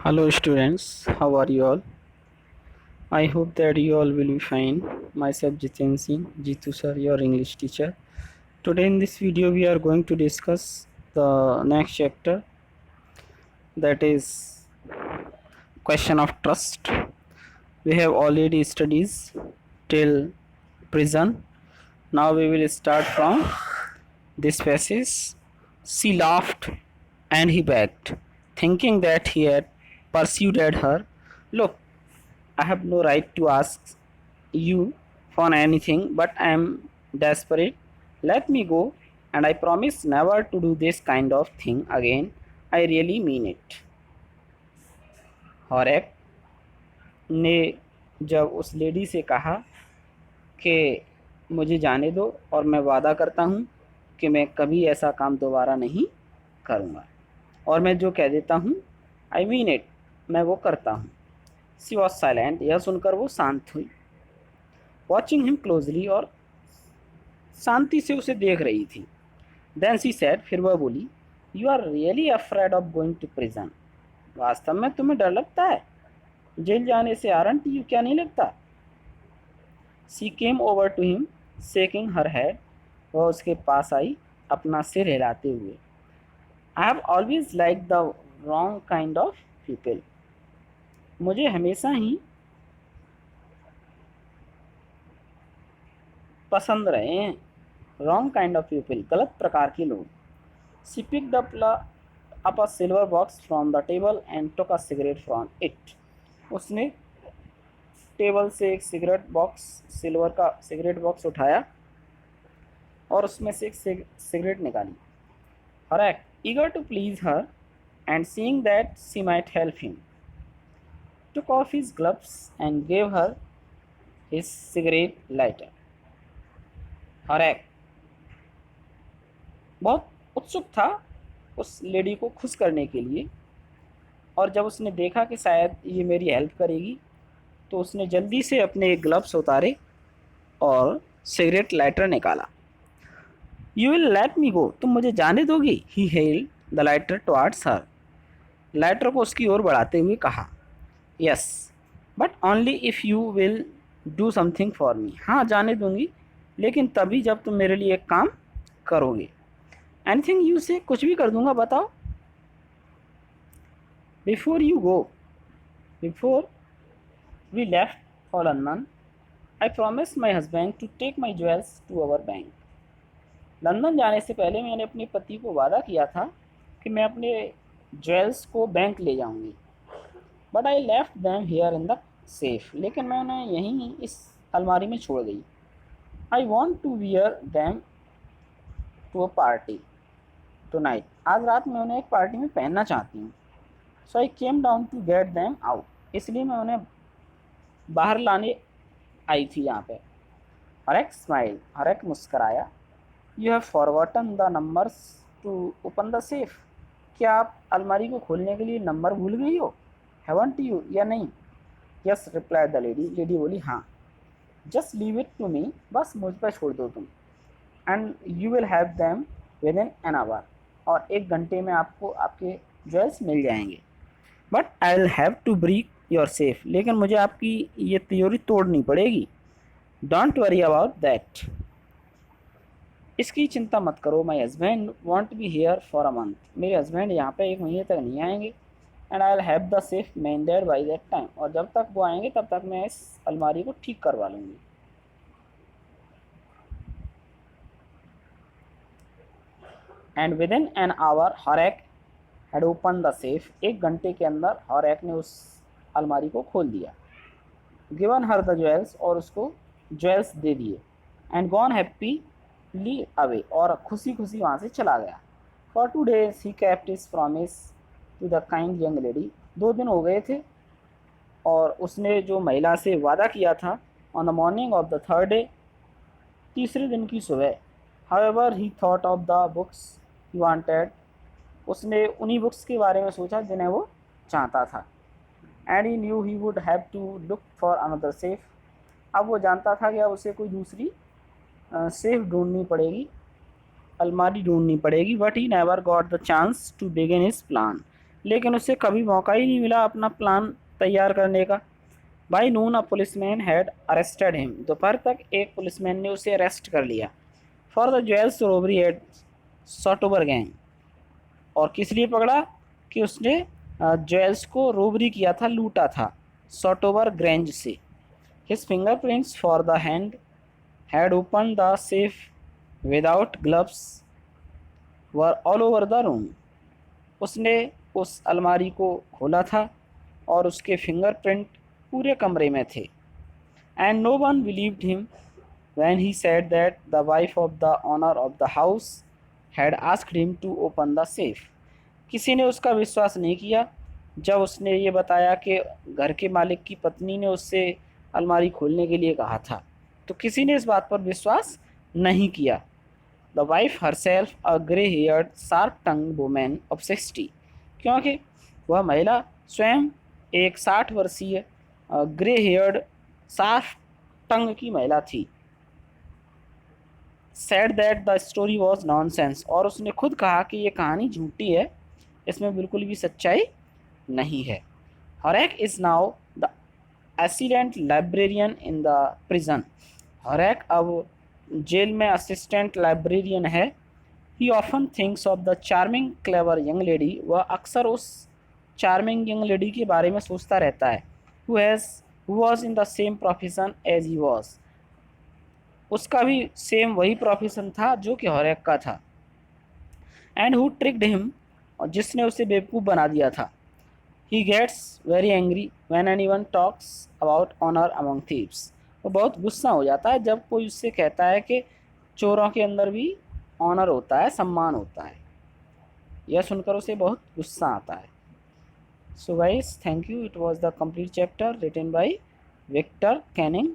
Hello students, how are you all? I hope that you all will be fine. Myself Jiten Singh, Jitu sir, your English teacher. Today in this video we are going to discuss the next chapter, that is question of trust. We have already studies till prison. Now we will start from this passage. She laughed and he begged, thinking that he had persuaded her. Look, I have no right to ask you for anything, but I am desperate. Let me go, and I promise never to do this kind of thing again. I really mean it. हॉरेक ने जब उस lady से कहा कि मुझे जाने दो और मैं वादा करता हूँ कि मैं कभी ऐसा काम दोबारा नहीं करूँगा, और मैं जो कह देता हूँ आई मीन इट, मैं वो करता हूँ। सी वॉज साइलेंट, यह सुनकर वो शांत हुई। वॉचिंग हिम क्लोजली, और शांति से उसे देख रही थी। देन शी सेड, फिर वह बोली, you are really afraid of going to prison. वास्तव में तुम्हें डर लगता है जेल जाने से, आरंट यू, क्या नहीं लगता? She came over to him shaking her head, वह उसके पास आई अपना सिर हिलाते हुए। I have always like the wrong kind of people, मुझे हमेशा ही पसंद रहे हैं रॉन्ग काइंड ऑफ पीपल, गलत प्रकार के लोग। She picked up a silver box from the table and took a cigarette from it. उसने टेबल से एक सिगरेट बॉक्स, सिल्वर का सिगरेट बॉक्स उठाया और उसमें से एक सिगरेट निकाली। Horace, eager to please her and seeing that she might help him, took off his gloves and gave her his cigarette lighter. हरैक बहुत उत्सुक था उस लेडी को खुश करने के लिए, और जब उसने देखा कि शायद ये मेरी हेल्प करेगी, तो उसने जल्दी से अपने ग्लव्स उतारे और सिगरेट लाइटर निकाला। यू विल लेट मी गो, तुम मुझे जाने दोगी? He held the lighter towards her, lighter को उसकी ओर बढ़ाते हुए कहा। Yes, but only if you will do something for me, हाँ जाने दूंगी, लेकिन तभी जब तुम मेरे लिए एक काम करोगे। एनीथिंग यू से, कुछ भी कर दूंगा, बताओ। Before you go, before we left for London, I promise my husband to take my jewels to our bank. London जाने से पहले मैंने अपने पति को वादा किया था कि मैं अपने ज्वेल्स को बैंक ले जाऊंगी। But I left them here in the safe, लेकिन मैं उन्हें यहीं इस अलमारी में छोड़ गई। I want to wear them to a party tonight, आज रात मैं उन्हें एक पार्टी में पहनना चाहती हूँ। So I came down to get them out, इसलिए मैं उन्हें बाहर लाने आई थी यहाँ पे। हरैक स्माइल, हरैक मुस्कराया। You have forgotten the numbers to open the safe, क्या आप अलमारी को खोलने के लिए नंबर भूल गई हो? हैवंट यू, या नहीं? Yes replied the lady, lady बोली हाँ। Just leave it to me, बस मुझ पर छोड़ दो तुम। And you will have them within an hour, और एक घंटे में आपको आपके ज्वेल्स मिल जाएंगे। But I will have to break your safe, लेकिन मुझे आपकी ये तिजोरी तोड़नी पड़ेगी। डोंट वरी अबाउट दैट, इसकी चिंता मत करो। My husband won't be here for a month, मेरे हस्बैंड यहाँ पे एक महीने तक नहीं आएंगे। And I will have the safe mended by that time, और जब तक वो आएंगे तब तक मैं इस अलमारी को ठीक करवा लूँगी। And within an hour Horace had open the safe, एक घंटे के अंदर हरैक ने उस अलमारी को खोल दिया। गिवन हर द ज्वेल्स, और उसको ज्वेल्स दे दिए। एंड गॉन हैप्पीली अवे, और खुशी खुशी वहाँ से चला गया। For 2 days he kept his promise to the kind young lady, 2 दिन हो गए थे और उसने जो महिला से वादा किया था। On the morning of the third day, तीसरे दिन की सुबह, however he thought of the books he wanted, उसने उन्हीं बुक्स के बारे में सोचा जिन्हें वो चाहता था। And he knew he would have to look for another safe, अब वो जानता था कि अब उसे कोई दूसरी सेफ ढूंढनी पड़ेगी, अलमारी ढूंढनी पड़ेगी। But he never got the chance to begin his plan, लेकिन उसे कभी मौका ही नहीं मिला अपना प्लान तैयार करने का। By noon a policeman had arrested him, दोपहर तक एक पुलिसमैन ने उसे अरेस्ट कर लिया। For the jewels robbery at Shotover Grange, और किस लिए पकड़ा कि उसने ज्वेल्स को रोबरी किया था, लूटा था सॉटोबर ग्रेंज से। His fingerprints for the hand had open the safe without gloves were all over the room, उसने उस अलमारी को खोला था और उसके फिंगरप्रिंट पूरे कमरे में थे। And no one believed him when he said that the wife of the owner of the house had asked him to open the safe, किसी ने उसका विश्वास नहीं किया जब उसने ये बताया कि घर के मालिक की पत्नी ने उससे अलमारी खोलने के लिए कहा था, तो किसी ने इस बात पर विश्वास नहीं किया। The wife herself a grey heard sharp tongue women of 60, क्योंकि वह महिला स्वयं एक 60 वर्षीय ग्रे हेयर्ड शार्प टंग की महिला थी। Said that the story was nonsense, और उसने खुद कहा कि ये कहानी झूठी है, इसमें बिल्कुल भी सच्चाई नहीं है। Horace is now the assistant librarian in the prison, Horace अब जेल में असिस्टेंट लाइब्रेरियन है। He often thinks of the charming clever young lady, वह अक्सर उस चार्मिंग यंग लेडी के बारे में सोचता रहता है। Who was in the same profession as he was, उसका भी सेम वही प्रोफेशन था जो कि हॉरेक का था। एंड हु ट्रिक्ड हिम, और जिसने उसे बेवकूफ़ बना दिया था। He gets very angry when anyone talks about honour among thieves, वो बहुत गुस्सा हो जाता है जब कोई उससे कहता है कि चोरों के अंदर भी ऑनर होता है, सम्मान होता है। यह सुनकर उसे बहुत गुस्सा आता है। So guys, thank you, it was the complete chapter written by Victor Canning.